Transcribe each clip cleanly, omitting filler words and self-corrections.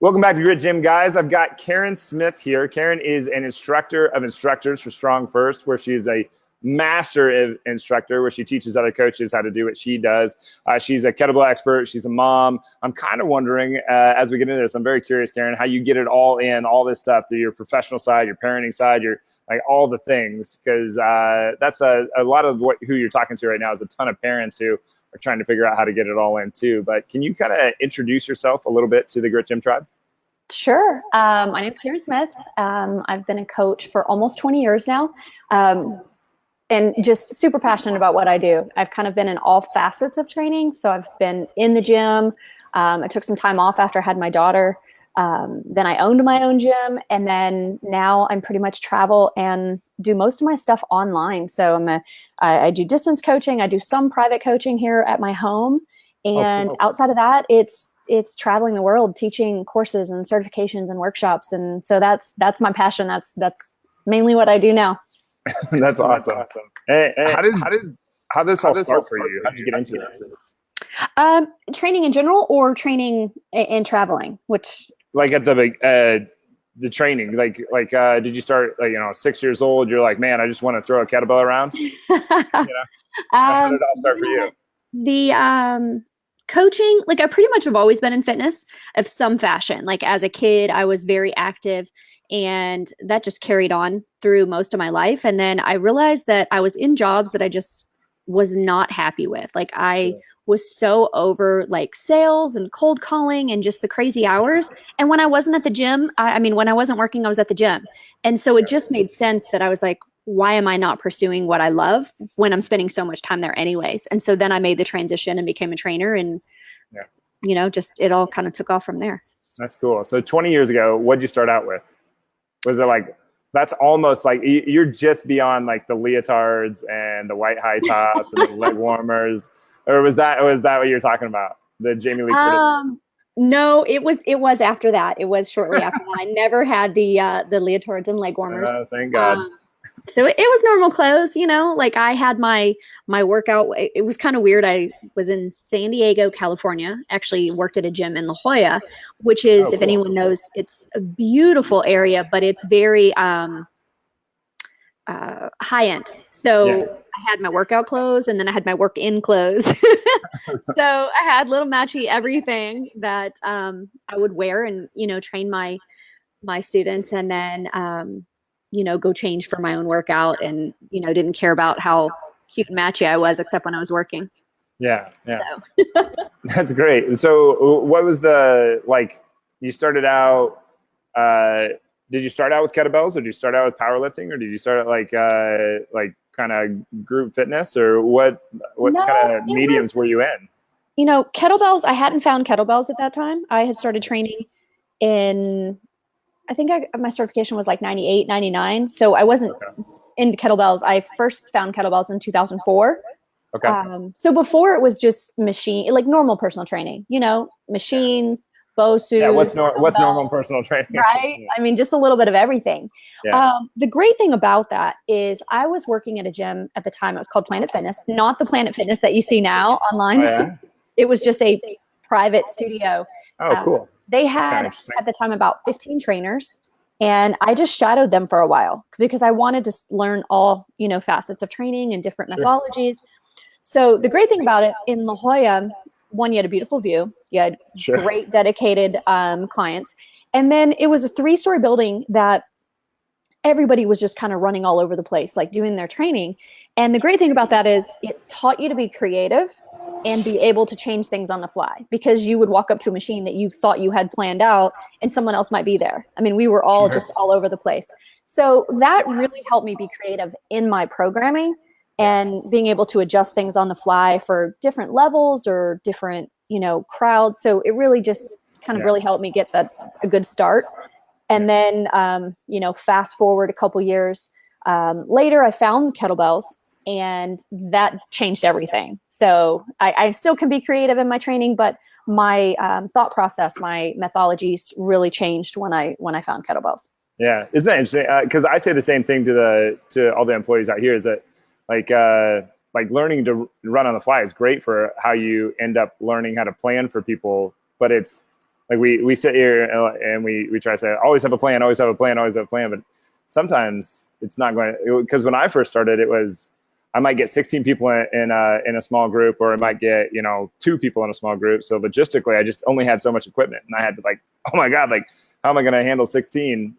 Welcome back to Grit Gym, guys. I've got Karen Smith here. Karen is an instructor of instructors for StrongFirst, where she is a master instructor, where she teaches other coaches how to do what she does. She's a kettlebell expert. She's a mom. I'm kind of wondering, as we get into this, I'm very curious, Karen, how you get it all in, all this stuff, through your professional side, your parenting side, your like all the things, because that's a lot of who you're talking to right now is a ton of parents who are trying to figure out how to get it all in too. But can you kind of introduce yourself a little bit to the Grit Gym tribe? Sure. My name is Karen Smith. I've been a coach for almost 20 years now, and just super passionate about what I do. I've kind of been in all facets of training. So I've been in the gym. I took some time off after I had my daughter. Then I owned my own gym. And then now I'm pretty much travel and do most of my stuff online. So I do distance coaching. I do some private coaching here at my home. And outside of that, it's traveling the world, teaching courses and certifications and workshops. And so that's my passion. That's mainly what I do now. That's awesome. Hey, how did this all start for you? How did you get into it? Training in general, or training and traveling, which like at the training, like did you start 6 years old? You're like, man, I just want to throw a kettlebell around. How did it all start for you? The coaching, like I pretty much have always been in fitness of some fashion. Like as a kid, I was very active, and that just carried on through most of my life. And then I realized that I was in jobs that I just was not happy with. Like I was so over like sales and cold calling and just the crazy hours. And when I wasn't at the gym, when I wasn't working, I was at the gym. And so it just made sense that I was like, why am I not pursuing what I love when I'm spending so much time there anyways? And so then I made the transition and became a trainer, and just it all kind of took off from there. That's cool. So 20 years ago, what'd you start out with? Was it like, that's almost like you're just beyond like the leotards and the white high tops and the leg warmers, or was that what you're talking about? The Jamie Lee Curtis? No, it was after that. It was shortly after that. I never had the leotards and leg warmers. Thank God. So it was normal clothes, like I had my workout. It was kind of weird. I was in San Diego, California, actually worked at a gym in La Jolla, which is, if anyone knows, it's a beautiful area, but it's very high end. So I had my workout clothes, and then I had my work-in clothes. So I had little matchy everything that I would wear and, train my students, and then go change for my own workout, and, didn't care about how cute and matchy I was, except when I was working. Yeah. So. That's great. And so what was you started out, did you start out with kettlebells, or did you start out with powerlifting, or did you start out like kind of group fitness, or what kind of mediums were you in? Kettlebells, I hadn't found kettlebells at that time. I had started training in, I think my certification was like 98, 99. So I wasn't into kettlebells. I first found kettlebells in 2004. Okay. So before it was just like normal personal training, machines, BOSU. Yeah. What's normal personal training? Right. Yeah. Just a little bit of everything. Yeah. The great thing about that is I was working at a gym at the time. It was called Planet Fitness, not the Planet Fitness that you see now online. Oh, yeah? It was just a private studio. Oh, cool. They had at the time about 15 trainers, and I just shadowed them for a while because I wanted to learn all, facets of training and different methodologies. So the great thing about it in La Jolla, one, you had a beautiful view. You had great dedicated clients. And then it was a 3-story building that everybody was just kind of running all over the place, like doing their training. And the great thing about that is it taught you to be creative and be able to change things on the fly, because you would walk up to a machine that you thought you had planned out and someone else might be there. We were all just all over the place. So that really helped me be creative in my programming and being able to adjust things on the fly for different levels or different, crowds. So it really just kind of really helped me get a good start. And then, fast forward a couple years later, I found kettlebells. And that changed everything. So I still can be creative in my training, but my thought process, my methodologies really changed when I found kettlebells. Yeah, isn't that interesting? Because I say the same thing to all the employees out here. Is that like learning to run on the fly is great for how you end up learning how to plan for people, but it's Like we sit here and we try to say, always have a plan, always have a plan, always have a plan. But sometimes it's not going to, because when I first started, it was, I might get 16 people in a small group, or I might get, 2 people in a small group. So logistically, I just only had so much equipment, and I had to like, oh my God, like how am I going to handle 16?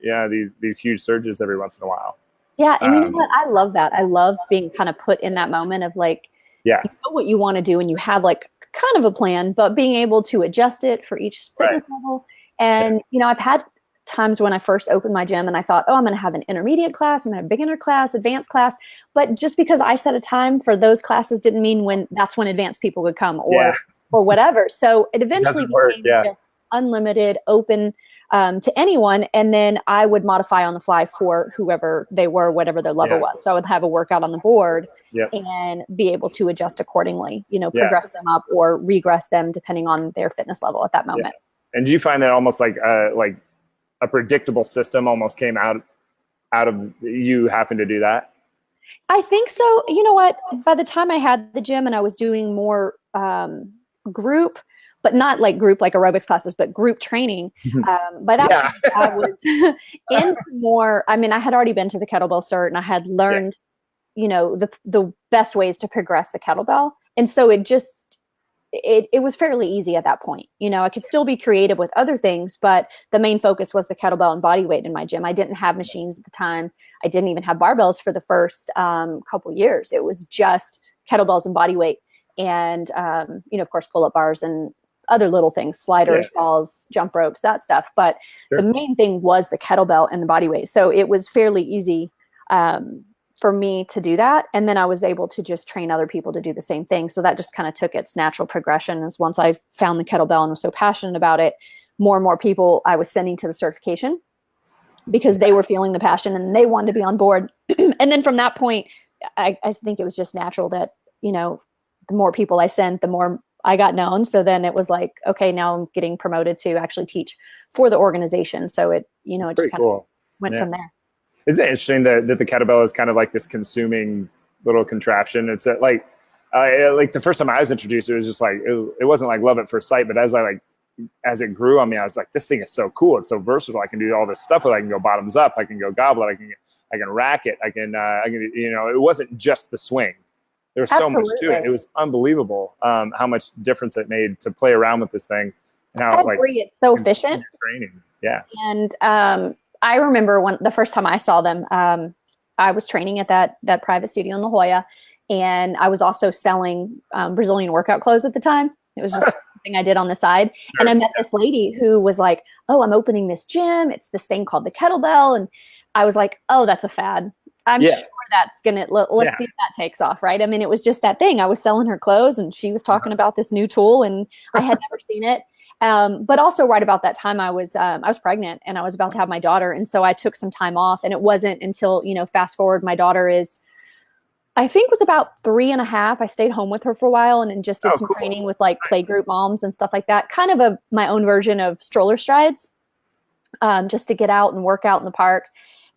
These huge surges every once in a while. Yeah. And you know what? I love that. I love being kind of put in that moment of like, you know what you want to do and you have like kind of a plan, but being able to adjust it for each fitness level. And, I've had times when I first opened my gym and I thought, oh, I'm going to have an intermediate class, I'm going to have a beginner class, advanced class. But just because I set a time for those classes didn't mean that's when advanced people would come or whatever. So it eventually became just unlimited, open to anyone. And then I would modify on the fly for whoever they were, whatever their level was. So I would have a workout on the board and be able to adjust accordingly, progress them up or regress them depending on their fitness level at that moment. And do you find that almost like a predictable system almost came out of you having to do that? I think so. You know what? By the time I had the gym and I was doing more group, but not like group like aerobics classes, but group training. By that point, I was into more. I mean, I had already been to the kettlebell cert, and I had learned, the best ways to progress the kettlebell, and so it was fairly easy at that point. I could still be creative with other things, but the main focus was the kettlebell and body weight in my gym. I didn't have machines at the time. I didn't even have barbells for the first couple years. It was just kettlebells and body weight, and of course, pull-up bars and other little things, sliders, balls, jump ropes, that stuff. But the main thing was the kettlebell and the body weight. So it was fairly easy for me to do that. And then I was able to just train other people to do the same thing. So that just kind of took its natural progression. As once I found the kettlebell and was so passionate about it, more and more people I was sending to the certification because they were feeling the passion and they wanted to be on board. And then from that point, I think it was just natural that, the more people I sent, the more I got known. So then it was like, okay, now I'm getting promoted to actually teach for the organization. So it, it just kind of went from there. Isn't it interesting that the kettlebell is kind of like this consuming little contraption? It's like the first time I was introduced, it was just like, it wasn't like love at first sight, but as it grew on me, I was like, this thing is so cool. It's so versatile. I can do all this stuff with it. I can go bottoms up. I can go goblet. I can rack it. I can, it wasn't just the swing. There was so much to it. It was unbelievable how much difference it made to play around with this thing. And how, I agree. It's so efficient. Training. Yeah. And I remember the first time I saw them, I was training at that private studio in La Jolla. And I was also selling Brazilian workout clothes at the time. It was just something I did on the side. And I met this lady who was like, oh, I'm opening this gym. It's this thing called the kettlebell. And I was like, oh, that's a fad. I'm sure that's going to, let's see if that takes off, right? I mean, it was just that thing. I was selling her clothes and she was talking about this new tool and I had never seen it. But also right about that time I was pregnant and I was about to have my daughter. And so I took some time off, and it wasn't until, fast forward, my daughter I think was about 3.5. I stayed home with her for a while and then just did some training with like playgroup moms and stuff like that. Kind of my own version of stroller strides, just to get out and work out in the park.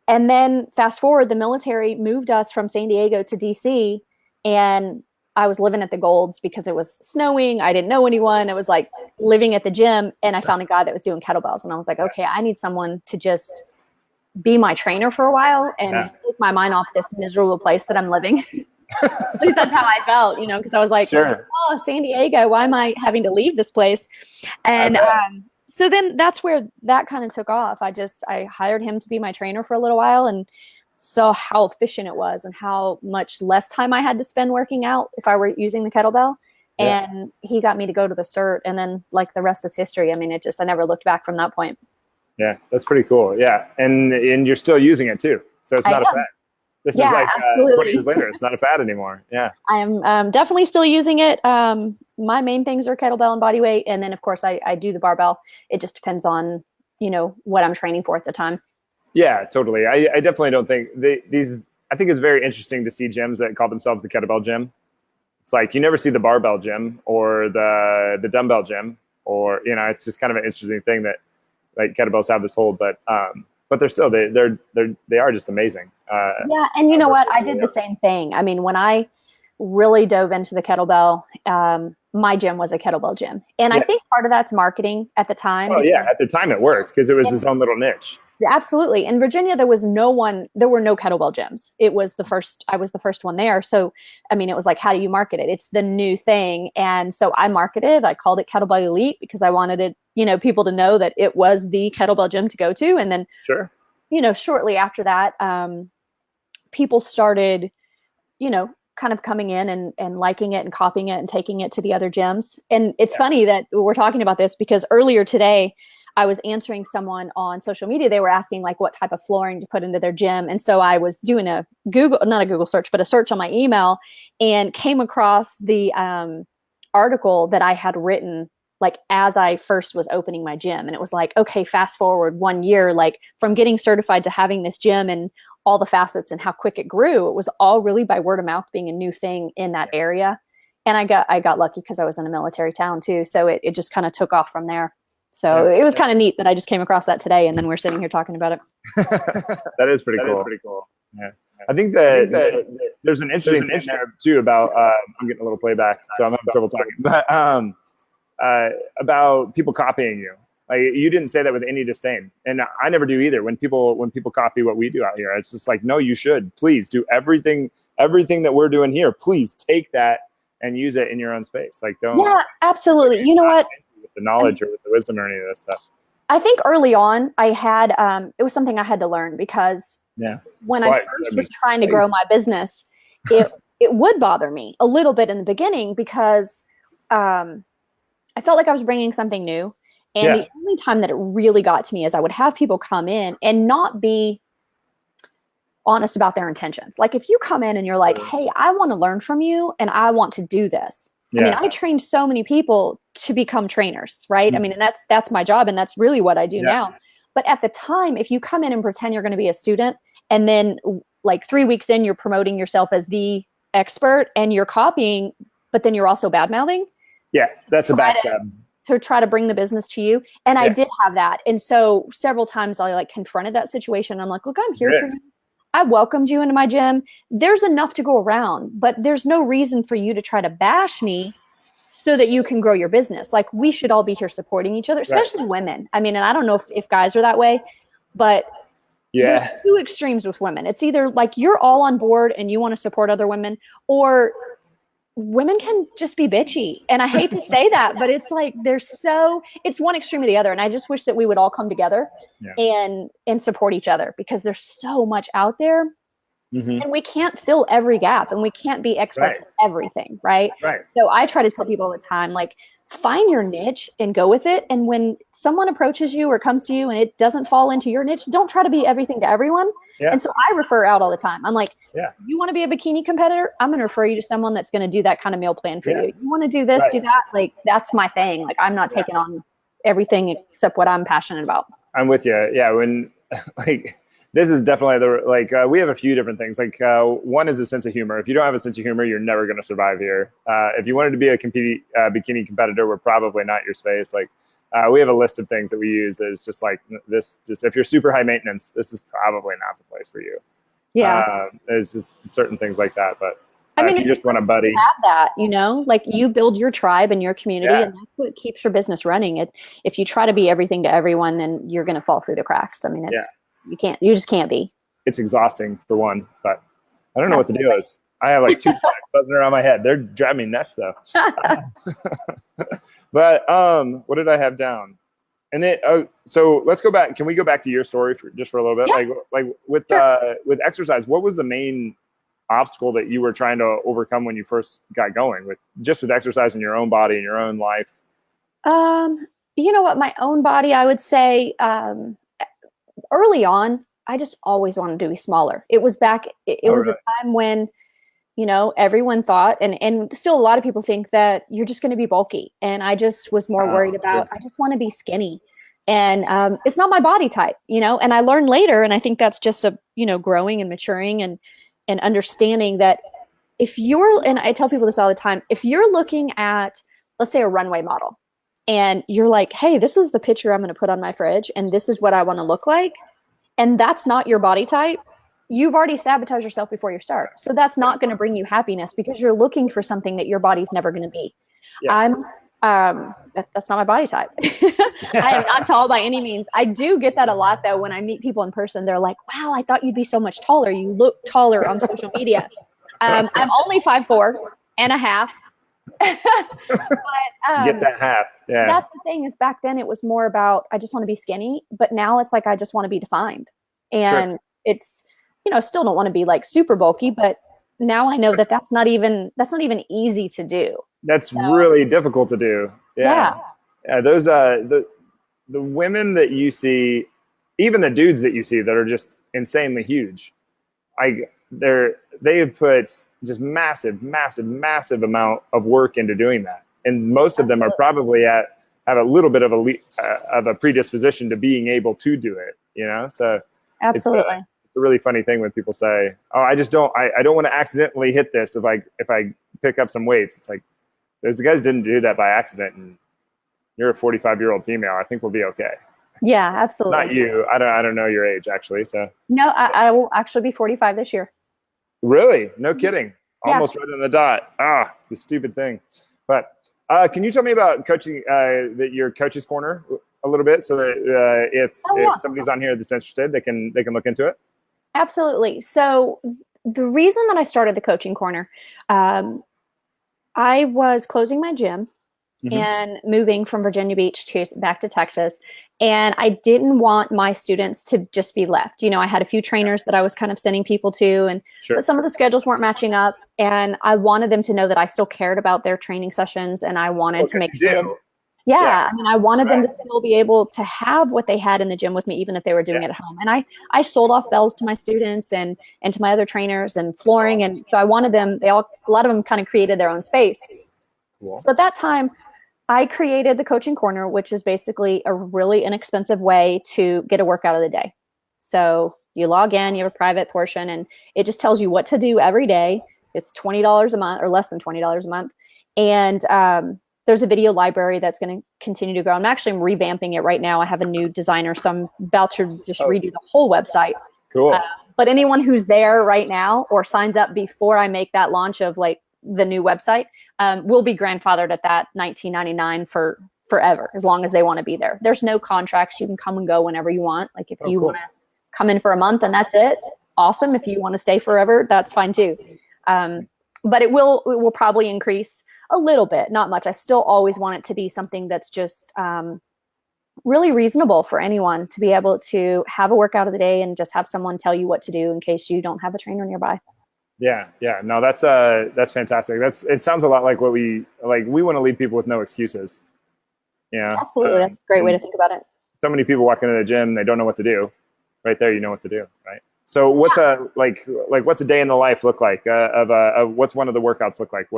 And then fast forward, the military moved us from San Diego to DC, and I was living at the Golds because it was snowing. I didn't know anyone. I was like living at the gym, and I found a guy that was doing kettlebells, and I was like, okay, I need someone to just be my trainer for a while and take my mind off this miserable place that I'm living. At least that's how I felt, because I was like, oh, San Diego, why am I having to leave this place? And so then that's where that kind of took off. I hired him to be my trainer for a little while and saw how efficient it was and how much less time I had to spend working out if I were using the kettlebell. And he got me to go to the cert, and then like the rest is history. I mean, I never looked back from that point. Yeah, that's pretty cool. Yeah. And you're still using it too. So it's not a fad. This is like 20 years later. It's not a fad anymore. Yeah. I am definitely still using it. My main things are kettlebell and body weight. And then of course I do the barbell. It just depends on, what I'm training for at the time. Yeah, totally. I definitely don't think I think it's very interesting to see gyms that call themselves the kettlebell gym. It's like, you never see the barbell gym or the dumbbell gym, or, it's just kind of an interesting thing that like kettlebells have this hold, but they're still, they are just amazing. Yeah. And you know what? I did the same thing. I mean, when I really dove into the kettlebell, my gym was a kettlebell gym. And I think part of that's marketing at the time. Oh yeah, at the time it worked because it was its own little niche. Absolutely. In Virginia, there were no kettlebell gyms. I was the first one there. So, I mean, it was like, how do you market it? It's the new thing. And so I called it Kettlebell Elite because I wanted it, people to know that it was the kettlebell gym to go to. And then, shortly after that, people started, kind of coming in and liking it and copying it and taking it to the other gyms. And it's funny that we're talking about this because earlier today, I was answering someone on social media. They were asking like what type of flooring to put into their gym. And so I was doing not a Google search, but a search on my email and came across the article that I had written like as I first was opening my gym. And it was like, okay, fast forward 1 year, like from getting certified to having this gym and all the facets and how quick it grew. It was all really by word of mouth being a new thing in that area. And I got lucky because I was in a military town too. So it just kind of took off from there. So it was kind of neat that I just came across that today, and then we're sitting here talking about it. That is pretty cool. Yeah. I think that there's an interesting thing there too about I'm getting a little playback, so I'm having trouble talking. But about people copying you. Like you didn't say that with any disdain, and I never do either. When people copy what we do out here, it's just like, no, you should please do everything that we're doing here. Please take that and use it in your own space. Like don't. Yeah, absolutely. You know what? The knowledge or with the wisdom or any of this stuff. I think early on I had it was something I had to learn because when I first was trying to grow my business, it would bother me a little bit in the beginning because I felt like I was bringing something new. And the only time that it really got to me is I would have people come in and not be honest about their intentions. Like if you come in and you're like, hey, I want to learn from you and I want to do this. I mean, I trained so many people to become trainers, right? I mean, and that's my job. And that's really what I do now. But at the time, if you come in and pretend you're going to be a student and then like 3 weeks in, you're promoting yourself as the expert and you're copying, but then you're also bad mouthing. Yeah, that's a backstab. To try to bring the business to you. And I did have that. And so several times I like confronted that situation. I'm like, look, I'm here for you. I welcomed you into my gym. There's enough to go around, but there's no reason for you to try to bash me so that you can grow your business. Like we should all be here supporting each other, especially women. I mean, and I don't know if guys are that way, but there's two extremes with women. It's either like you're all on board and you want to support other women, or women can just be bitchy. And I hate to say that, but it's like it's one extreme or the other. And I just wish that we would all come together and support each other because there's so much out there and we can't fill every gap and we can't be experts at everything. Right. So I try to tell people all the time, like, find your niche and go with it. And when someone approaches you or comes to you and it doesn't fall into your niche, don't try to be everything to everyone. And so I refer out all the time. I'm like, you want to be a bikini competitor? I'm going to refer you to someone that's going to do that kind of meal plan for you. You want to do this, do that? Like, that's my thing. Like, I'm not taking on everything except what I'm passionate about. I'm with you. Yeah. When like, this is definitely we have a few different things. Like one is a sense of humor. If you don't have a sense of humor, you're never going to survive here. If you wanted to be a bikini competitor, we're probably not your space. Like we have a list of things that we use. It's just like this, just if you're super high maintenance, this is probably not the place for you. Yeah. There's just certain things like that. But I mean, if you just want a buddy, have that, like you build your tribe and your community and that's what keeps your business running. If you try to be everything to everyone, then you're going to fall through the cracks. I mean, you just can't be. It's exhausting for one, but I don't know what the deal is. I have like 2 flags buzzing around my head. They're driving me nuts though. But what did I have down? And then, so let's go back. Can we go back to your story for a little bit? Yeah. Like with exercise, what was the main obstacle that you were trying to overcome when you first got going with exercise in your own body and your own life? You know what, my own body, I would say, early on, I just always wanted to be smaller. It was was a time when, everyone thought, and still a lot of people think that you're just going to be bulky. And I just was more worried about, I just want to be skinny. And it's not my body type, and I learned later, and I think that's just growing and maturing and understanding that and I tell people this all the time, if you're looking at, let's say, a runway model, and you're like, hey, this is the picture I'm going to put on my fridge, and this is what I want to look like, and that's not your body type, you've already sabotaged yourself before you start. So that's not going to bring you happiness because you're looking for something that your body's never going to be. Yeah. That's not my body type. I am not tall by any means. I do get that a lot though. When I meet people in person, they're like, wow, I thought you'd be so much taller. You look taller on social media. I'm only 5'4" and a half. But, get that half. Yeah. That's the thing is back then it was more about, I just want to be skinny, but now it's like, I just want to be defined. And it's, still don't want to be like super bulky, but now I know that that's not even easy to do. That's really difficult to do. Yeah. Those, the women that you see, even the dudes that you see that are just insanely huge, they've put just massive amount of work into doing that. And most of them are probably have a little bit of a predisposition to being able to do it, so absolutely. It's a really funny thing when people say, oh, I don't want to accidentally hit this if I pick up some weights. It's like, those guys didn't do that by accident, and you're a 45-year-old female. I think we'll be okay. Yeah, absolutely. Not you. I don't know your age actually. So no, I will actually be 45 this year. Really? No kidding. Almost right on the dot. The stupid thing. But can you tell me about coaching, your coach's corner a little bit, so that if somebody's on here that's interested, they can look into it? Absolutely. So the reason that I started the coaching corner, I was closing my gym and moving from Virginia Beach back to Texas. And I didn't want my students to just be left. I had a few trainers that I was kind of sending people to, but some of the schedules weren't matching up. And I wanted them to know that I still cared about their training sessions. And I wanted to make sure I mean, I wanted them to still be able to have what they had in the gym with me, even if they were doing it at home. And I sold off bells to my students and to my other trainers and flooring. And so I wanted them, a lot of them kind of created their own space. Cool. So at that time, I created the coaching corner, which is basically a really inexpensive way to get a workout of the day. So you log in, you have a private portion, and it just tells you what to do every day. It's $20 a month or less than $20 a month. And there's a video library that's going to continue to grow. I'm revamping it right now. I have a new designer, so I'm about to just redo the whole website. Cool. But anyone who's there right now or signs up before I make that launch of like the new website will be grandfathered at that $19.99 for forever, as long as they want to be there. There's no contracts. You can come and go whenever you want. Like if you want to come in for a month and that's it, awesome. If you want to stay forever, that's fine too. But it will probably increase a little bit, not much. I still always want it to be something that's just really reasonable for anyone to be able to have a workout of the day and just have someone tell you what to do in case you don't have a trainer nearby. Yeah. No, that's fantastic. It sounds a lot like what we want to lead people with no excuses. Yeah. Absolutely. That's a great way to think about it. So many people walk into the gym, they don't know what to do. Right there, you know what to do, right? So what's what's a day in the life look like of what's one of the workouts look like?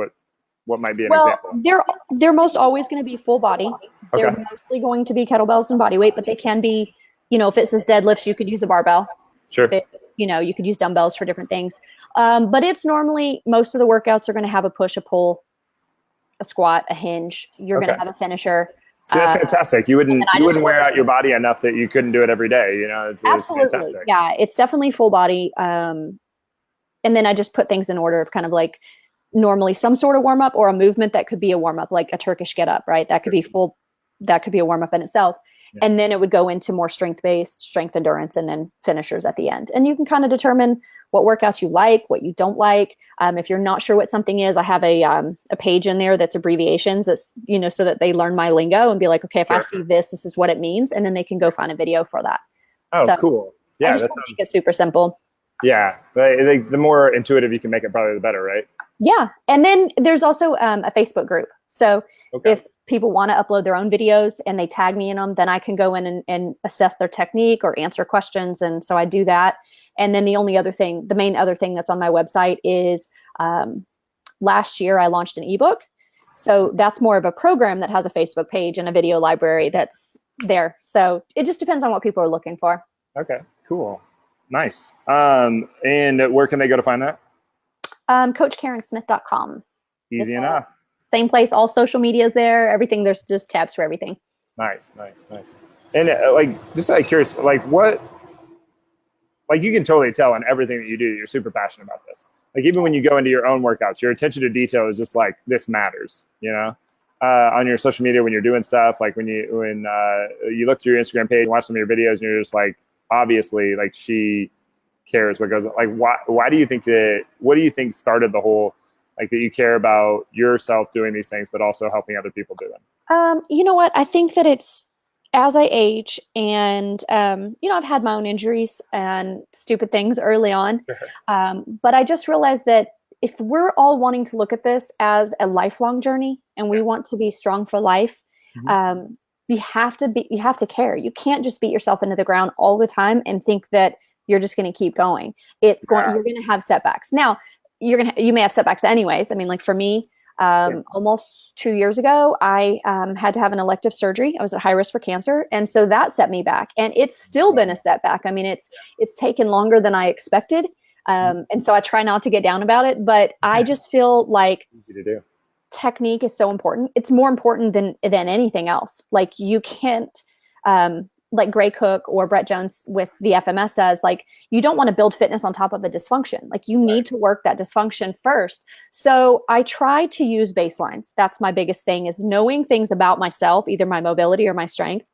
What might be an example? They're most always going to be full body. They're mostly going to be kettlebells and body weight, but they can be, if it says deadlifts, you could use a barbell. Sure. You could use dumbbells for different things. But it's normally, most of the workouts are going to have a push, a pull, a squat, a hinge. You're going to have a finisher. So that's fantastic. You wouldn't wear out your body enough that you couldn't do it every day. It's fantastic. Yeah, it's definitely full body. And then I just put things in order of kind of like normally some sort of warm up or a movement that could be a warm up, like a Turkish get up, right? That could be full. That could be a warm up in itself. Yeah. And then it would go into more strength-based, strength endurance, and then finishers at the end. And you can kind of determine what workouts you like, what you don't like. If you're not sure what something is, I have a page in there that's abbreviations that's, so that they learn my lingo and be like, okay, if I see this is what it means. And then they can go find a video for that. Oh, so cool. Yeah. I just want to make it super simple. Yeah. The more intuitive you can make it, probably the better, right? Yeah. And then there's also a Facebook group. So if people want to upload their own videos and they tag me in them, then I can go in and assess their technique or answer questions. And so I do that. And then the main other thing that's on my website is last year I launched an ebook. So that's more of a program that has a Facebook page and a video library that's there. So it just depends on what people are looking for. Okay, cool. Nice. And where can they go to find that? CoachKarenSmith.com. Easy enough. Same place, all social media is there, everything. There's just tabs for everything. Nice. And just out of curious, like you can totally tell in everything that you do, you're super passionate about this. Like even when you go into your own workouts, your attention to detail is just like, this matters, you know, on your social media, when you're doing stuff, like when you look through your Instagram page and watch some of your videos and you're just like, obviously like she cares what goes on. Like, why do you think what do you think started the whole, like that you care about yourself doing these things, but also helping other people do them? You know what? I think that it's as I age and, you know, I've had my own injuries and stupid things early on. But I just realized that if we're all wanting to look at this as a lifelong journey and we want to be strong for life, you have to care. You can't just beat yourself into the ground all the time and think that you're just going to keep going. You're going to have setbacks. Now, you may have setbacks anyways. I mean, like for me, almost 2 years ago, I had to have an elective surgery. I was at high risk for cancer. And so that set me back, and it's still been a setback. I mean, it's taken longer than I expected. And so I try not to get down about it, but I just feel like technique is so important. It's more important than anything else. Like you can't, like Gray Cook or Brett Jones with the FMS says, like, you don't want to build fitness on top of a dysfunction. Like you need to work that dysfunction first. So I try to use baselines. That's my biggest thing, is knowing things about myself, either my mobility or my strength,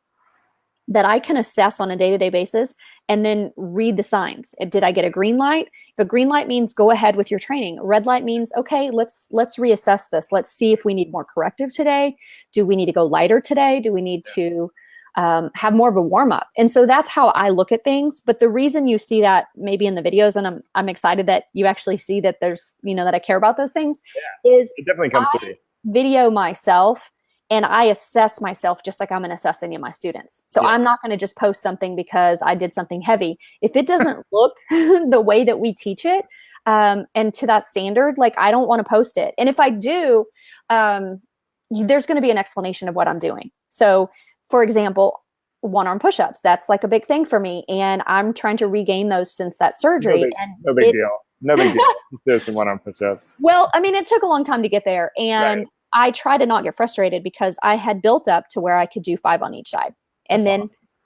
that I can assess on a day-to-day basis, and then read the signs. Did I get a green light? If a green light means go ahead with your training. A red light means, okay, let's reassess this. Let's see if we need more corrective today. Do we need to go lighter today? Do we need to have more of a warm up? And so that's how I look at things. But the reason you see that maybe in the videos, and I'm excited that you actually see that there's, you know, that I care about those things, is it definitely comes to me. Video myself and I assess myself just like I'm going to assess any of my students. So I'm not going to just post something because I did something heavy. If it doesn't look the way that we teach it, and to that standard, like I don't want to post it. And if I do, there's going to be an explanation of what I'm doing. So for example, one-arm push-ups, that's like a big thing for me. And I'm trying to regain those since that surgery. No big deal. No big deal. Just do some one-arm push-ups. Well, I mean, it took a long time to get there. And I try to not get frustrated because I had built up to where I could do 5 on each side. And then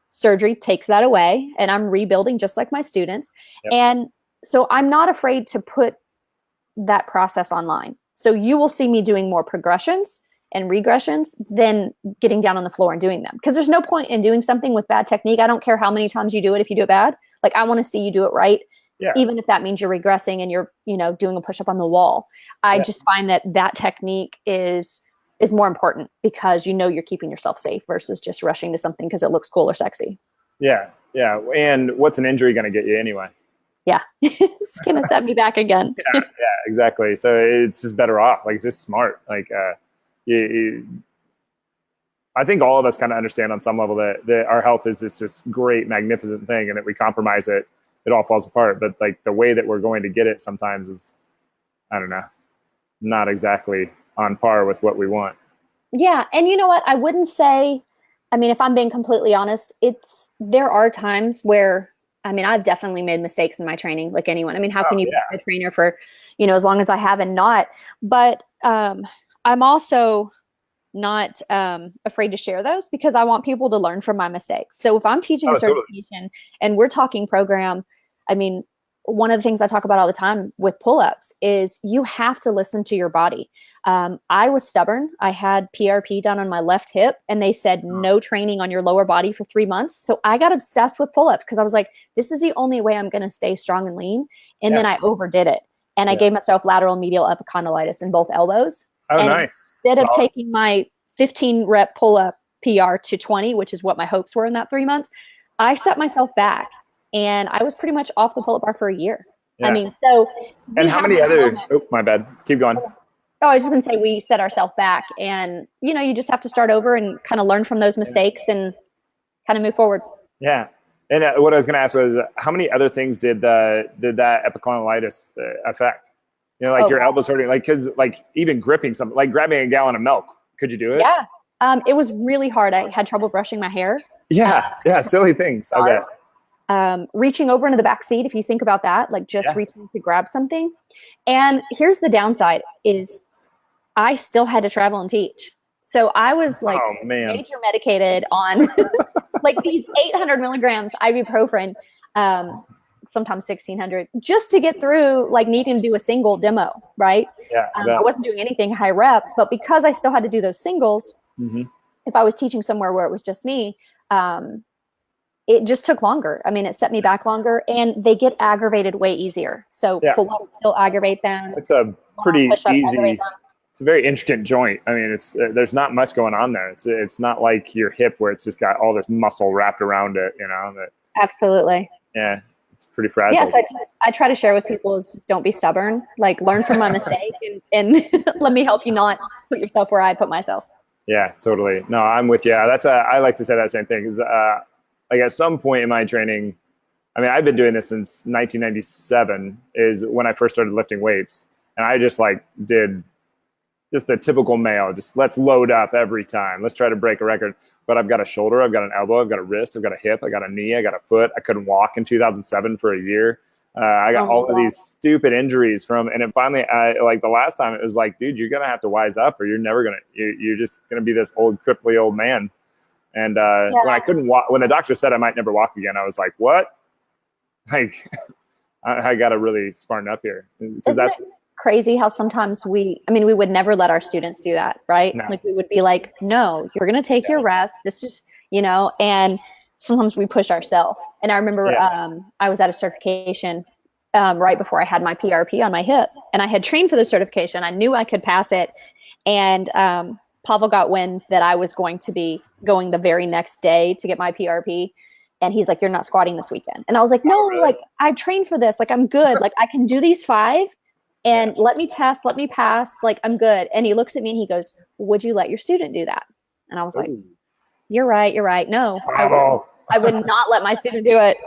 surgery takes that away and I'm rebuilding just like my students. And so I'm not afraid to put that process online. So you will see me doing more progressions and regressions than getting down on the floor and doing them. Because there's no point in doing something with bad technique. I don't care how many times you do it. If you do it bad, like I want to see you do it right. Even if that means you're regressing and you're, you know, doing a push-up on the wall. I just find that technique is more important because, you know, you're keeping yourself safe versus just rushing to something because it looks cool or sexy. Yeah. And what's an injury going to get you anyway? It's going to set me back again. Exactly. So it's just better off. Like, just smart. Like, I think all of us kind of understand on some level that our health is this just great, magnificent thing, and that we compromise it, it all falls apart. But like the way that we're going to get it sometimes is, I don't know, not exactly on par with what we want. Yeah. And you know what? I wouldn't say, I mean, if I'm being completely honest, there are times where, I mean, I've definitely made mistakes in my training, like anyone. I mean, how can you be a trainer for, you know, as long as I have and not, but I'm also not afraid to share those because I want people to learn from my mistakes. So if I'm teaching a certification and we're talking program, I mean, one of the things I talk about all the time with pull-ups is you have to listen to your body. I was stubborn. I had PRP done on my left hip and they said no training on your lower body for 3 months. So I got obsessed with pull-ups because I was like, this is the only way I'm going to stay strong and lean. And then I overdid it. And I gave myself lateral medial epicondylitis in both elbows. Oh, and nice. Instead of taking my 15 rep pull-up PR to 20, which is what my hopes were in that 3 months, I set myself back and I was pretty much off the pull-up bar for a year. I mean, so. And how many other, my bad. Keep going. Oh, I was just going to say we set ourselves back and, you know, you just have to start over and kind of learn from those mistakes and kind of move forward. Yeah. And what I was going to ask was, how many other things did that epicondylitis affect? You know, like your elbows hurting, like, because like even gripping something, like grabbing a gallon of milk, could you do it? Yeah. It was really hard. I had trouble brushing my hair. Yeah. Silly things. I bet. Reaching over into the back seat, if you think about that, like just reaching to grab something. And here's the downside is I still had to travel and teach. So I was like major medicated on like these 800 milligrams ibuprofen sometimes 1,600 just to get through like needing to do a single demo, right? Yeah. I wasn't doing anything high rep, but because I still had to do those singles, if I was teaching somewhere where it was just me, it just took longer. I mean, it set me back longer, and they get aggravated way easier. So pull-ups still aggravate them. It's a pretty easy, it's a very intricate joint. I mean, it's there's not much going on there. It's not like your hip where it's just got all this muscle wrapped around it, you know. Absolutely. Yeah, it's pretty fragile. Yes, I try to share with people is just don't be stubborn. Like learn from my mistake and let me help you not put yourself where I put myself. Yeah, totally. No, I'm with you. I like to say that same thing because like at some point in my training, I mean, I've been doing this since 1997 is when I first started lifting weights. And I just like did just the typical male, just let's load up every time. Let's try to break a record. But I've got a shoulder, I've got an elbow, I've got a wrist, I've got a hip, I got a knee, I got a foot. I couldn't walk in 2007 for a year. I got all of these stupid injuries from, and then finally, like the last time it was like, dude, you're going to have to wise up or you're never going to, you're just going to be this old, cripply old man. And when I couldn't walk, when the doctor said I might never walk again, I was like, what? Like, I got to really smarten up here. Because that's crazy how sometimes we would never let our students do that, right? No. Like we would be like, no, you're going to take your rest. This is, and sometimes we push ourselves. And I remember I was at a certification right before I had my PRP on my hip, and I had trained for the certification. I knew I could pass it. And Pavel got wind that I was going to be going the very next day to get my PRP. And he's like, you're not squatting this weekend. And I was like, no, like I trained for this. Like, I'm good. Like I can do these 5 and let me test, let me pass. Like, I'm good. And he looks at me and he goes, would you let your student do that? And I was like, you're right. You're right. No, I would not let my student do it.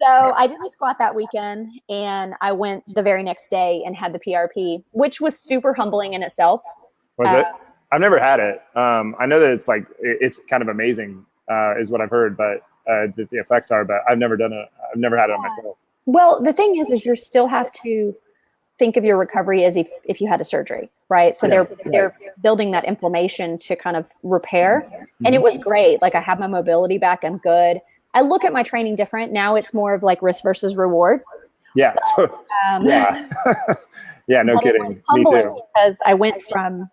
So I didn't squat that weekend, and I went the very next day and had the PRP, which was super humbling in itself. Was it? I've never had it. I know that it's kind of amazing, is what I've heard, but the effects are, but I've never done it. I've never had it on myself. Well, the thing is you still have to think of your recovery as if you had a surgery, right? So they're building that inflammation to kind of repair. And it was great. Like I have my mobility back. I'm good. I look at my training different. Now it's more of like risk versus reward. Yeah. Yeah, no kidding. It was humbling. Me too. Because I went from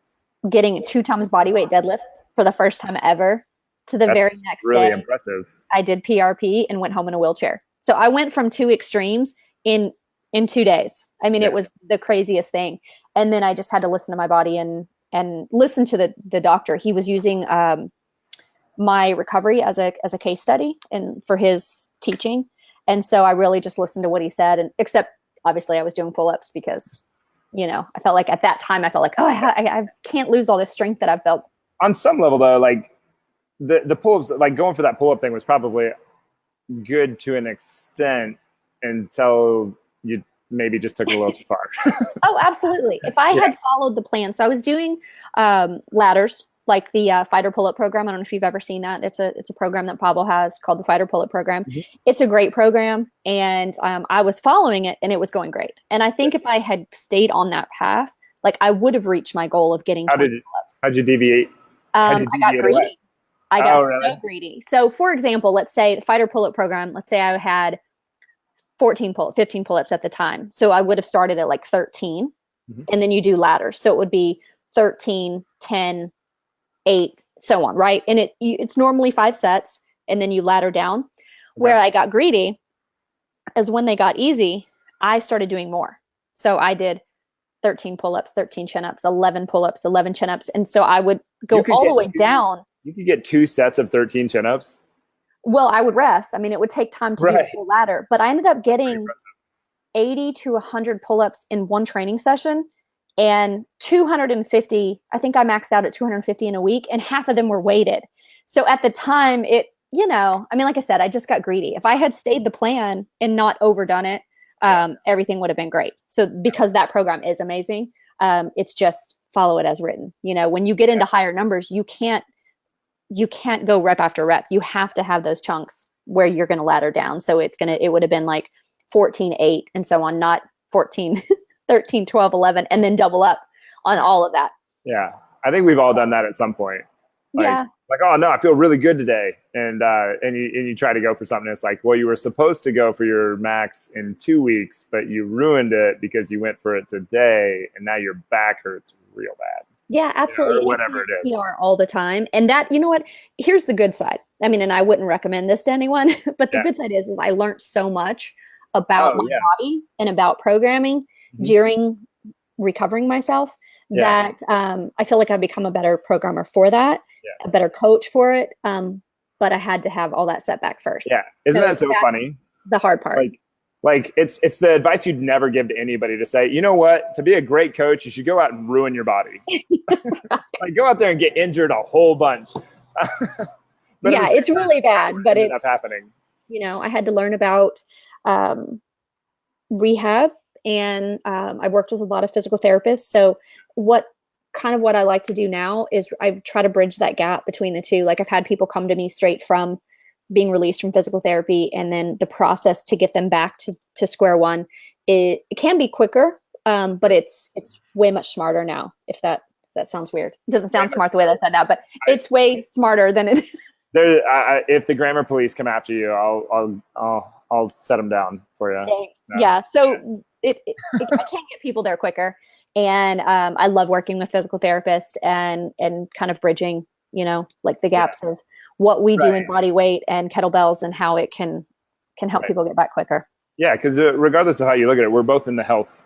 getting 2 times body weight deadlift for the first time ever to the very next really day. Impressive. I did PRP and went home in a wheelchair. So I went from 2 extremes in 2 days. I mean, it was the craziest thing. And then I just had to listen to my body and listen to the doctor. He was using my recovery as a case study and for his teaching. And so I really just listened to what he said. And except obviously I was doing pull-ups because, I felt like at that time, oh, I can't lose all this strength that I've built. On some level though, like the pull-ups, like going for that pull-up thing was probably good to an extent until you maybe just took it a little too far. Oh, absolutely. If I had followed the plan. So I was doing ladders, like the fighter pull-up program. I don't know if you've ever seen that. It's a program that Pavel has called the fighter pull-up program. It's a great program. And I was following it and it was going great. And I think if I had stayed on that path, like I would have reached my goal of getting 20 pull-ups. How'd you deviate? I got greedy. I got so greedy. So for example, let's say the fighter pull-up program, let's say I had 15 pull-ups at the time. So I would have started at like 13 and then you do ladders. So it would be 13, 10, 8, so on, right? And it's normally 5 sets and then you ladder down. Where I got greedy is when they got easy, I started doing more. So I did 13 pull-ups, 13 chin-ups, 11 pull-ups, 11 chin-ups. And so I would go all the way down. You could get 2 sets of 13 chin-ups. Well, I would rest. I mean, it would take time to do the full ladder, but I ended up getting 80 to 100 pull-ups in one training session and 250. I think I maxed out at 250 in a week and half of them were weighted. So at the time like I said, I just got greedy. If I had stayed the plan and not overdone it, everything would have been great. So because that program is amazing, it's just follow it as written. When you get into higher numbers, you can't go rep after rep. You have to have those chunks where you're going to ladder down. So it would have been like 14, 8 and so on, not 14, 13, 12, 11, and then double up on all of that. Yeah. I think we've all done that at some point. like, oh no, I feel really good today. And you try to go for something. It's like, well, you were supposed to go for your max in 2 weeks, but you ruined it because you went for it today. And now your back hurts real bad. Yeah, absolutely. Or whatever it is. PR all the time. And that, you know what? Here's the good side. I mean, and I wouldn't recommend this to anyone, but the good side is I learned so much about my body and about programming during recovering myself that I feel like I've become a better programmer for that, a better coach for it. But I had to have all that setback first. Yeah. Isn't that so funny? The hard part. Like it's the advice you'd never give to anybody, to say, you know what, to be a great coach, you should go out and ruin your body. Like go out there and get injured a whole bunch. Yeah, it's really bad, but it's happening. You know, I had to learn about rehab, and I worked with a lot of physical therapists. So what I like to do now is I try to bridge that gap between the two. Like I've had people come to me straight from being released from physical therapy, and then the process to get them back to square one, it can be quicker, but it's way much smarter now. If that sounds weird, it doesn't sound smart the way that I said that, but it's way smarter than it. If the grammar police come after you, I'll set them down for you. No. Yeah, so I can't get people there quicker, and I love working with physical therapists and kind of bridging, you know, like the gaps of what we do in body weight and kettlebells and how it can help people get back quicker. Yeah, because regardless of how you look at it, we're both in the health,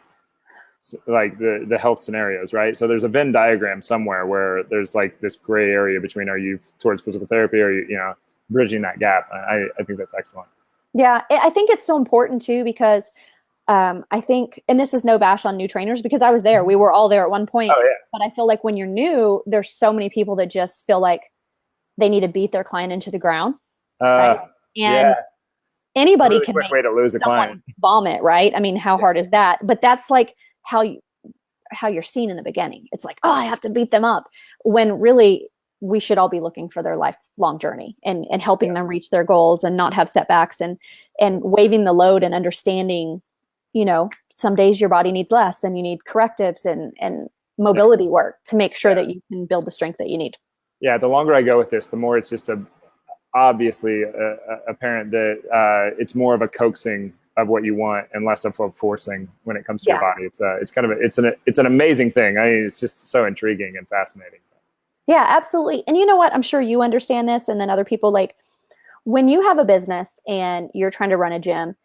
like the health scenarios, right? So there's a Venn diagram somewhere where there's like this gray area between, are you towards physical therapy, or you know, bridging that gap. I think that's excellent. Yeah, I think it's so important too, because I think, and this is no bash on new trainers, because I was there, we were all there at one point. Oh, yeah. But I feel like when you're new, there's so many people that just feel like they need to beat their client into the ground. Right? And anybody can make way to lose a client. Vomit, right? I mean, how hard is that? But that's like how you're seen in the beginning. It's like, oh, I have to beat them up, when really we should all be looking for their lifelong journey and helping them reach their goals and not have setbacks, and waiving the load and understanding, you know, some days your body needs less and you need correctives and mobility work to make sure that you can build the strength that you need. Yeah, the longer I go with this, the more it's just obviously apparent that it's more of a coaxing of what you want and less of a forcing when it comes to your body. It's an amazing thing. I mean, it's just so intriguing and fascinating. Yeah, absolutely. And you know what? I'm sure you understand this, and then other people, like when you have a business and you're trying to run a gym,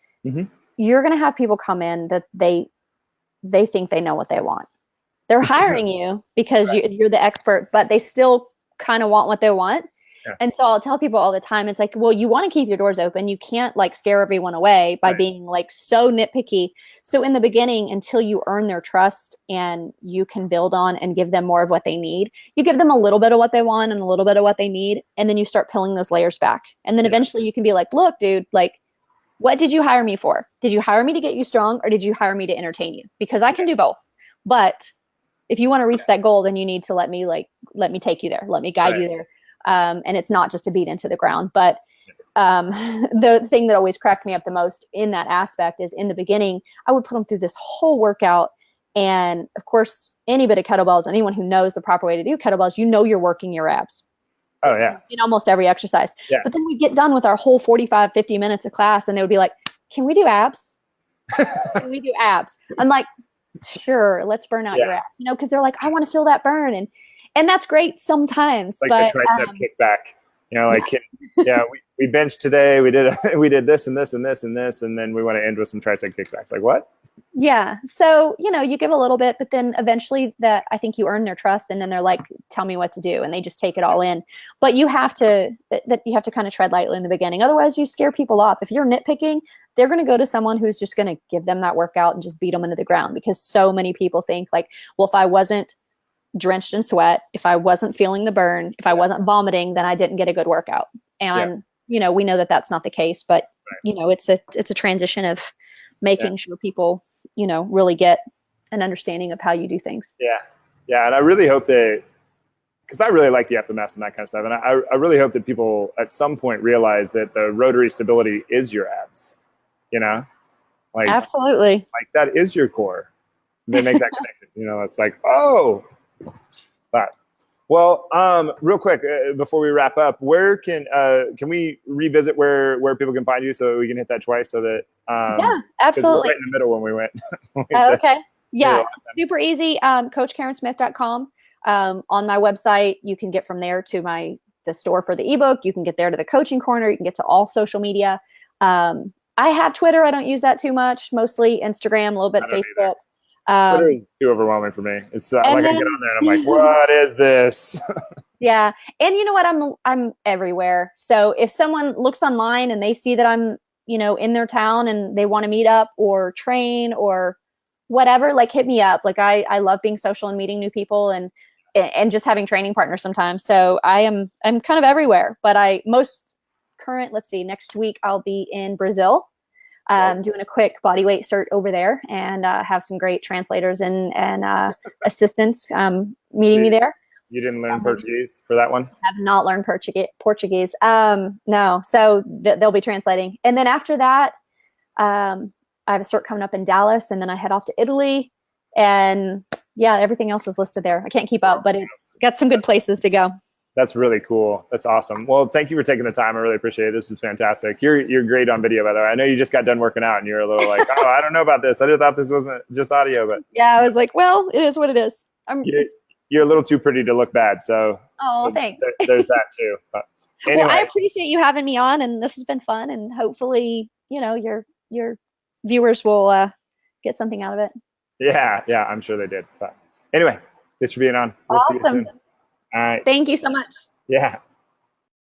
you're going to have people come in that they think they know what they want. They're hiring you because you're the expert, but they still kind of want what they want. Yeah. And so I'll tell people all the time, it's like, well, you want to keep your doors open. You can't like scare everyone away by being like so nitpicky. So in the beginning, until you earn their trust and you can build on and give them more of what they need, you give them a little bit of what they want and a little bit of what they need. And then you start peeling those layers back. And then eventually you can be like, look, dude, like, what did you hire me for? Did you hire me to get you strong, or did you hire me to entertain you? Because I can do both. But if you want to reach that goal, then you need to let me take you there. Let me guide you there. And it's not just to beat into the ground. But the thing that always cracked me up the most in that aspect is, in the beginning, I would put them through this whole workout. And of course, any bit of kettlebells, anyone who knows the proper way to do kettlebells, you know you're working your abs. Oh, yeah. In almost every exercise. Yeah. But then we get done with our whole 45, 50 minutes of class, and they would be like, can we do abs? Can we do abs? I'm like, sure, let's burn out your abs. You know, because they're like, I want to feel that burn. And that's great sometimes. Like but, the tricep kickback. You know, like, we benched today. We did this and this and this and this. And then we want to end with some tricep kickbacks. Like, what? Yeah. So, you know, you give a little bit, but then eventually I think you earn their trust, and then they're like, tell me what to do. And they just take it all in. But you have to kind of tread lightly in the beginning. Otherwise you scare people off. If you're nitpicking, they're going to go to someone who's just going to give them that workout and just beat them into the ground, because so many people think like, well, if I wasn't drenched in sweat, if I wasn't feeling the burn, if I wasn't vomiting, then I didn't get a good workout. And, you know, we know that that's not the case, but you know, it's a transition of making sure people, you know, really get an understanding of how you do things. Yeah. Yeah. And I really hope that, because I really like the FMS and that kind of stuff. And I really hope that people at some point realize that the rotary stability is your abs, you know, like, absolutely, like that is your core. They make that connection, you know, it's like, oh, but Well, real quick before we wrap up, where can we revisit where people can find you so we can hit that twice so that Yeah, 'cause we're absolutely. right in the middle when we went. when we Oh, said- okay. Yeah, last time. super easy. CoachKarenSmith.com. On my website, you can get from there to the store for the ebook. You can get there to the coaching corner. You can get to all social media. I have Twitter. I don't use that too much. Mostly Instagram, a little bit I don't Facebook. Twitter is too overwhelming for me. It's like I get on there and I'm like, what is this? Yeah. And you know what? I'm everywhere. So if someone looks online and they see that I'm, in their town and they want to meet up or train or whatever, like hit me up. Like I love being social and meeting new people and just having training partners sometimes. So I'm kind of everywhere, but let's see, next week I'll be in Brazil, doing a quick body weight cert over there and have some great translators and assistants meeting me there. You didn't learn Portuguese for that one? I have not learned Portuguese. No. So they'll be translating. And then after that, I have a cert coming up in Dallas and then I head off to Italy and yeah, everything else is listed there. I can't keep up, but it's got some good places to go. That's really cool. That's awesome. Well, thank you for taking the time. I really appreciate it. This is fantastic. You're great on video, by the way. I know you just got done working out and you're a little like, oh, I don't know about this. I just thought this wasn't just audio, but yeah, I was like, well, it is what it is. You're a little too pretty to look bad. So, thanks. There's that too. But anyway. Well, I appreciate you having me on and this has been fun and hopefully, your viewers will get something out of it. Yeah, I'm sure they did. But anyway, thanks for being on. We'll see you soon. All right. Thank you so much. Yeah.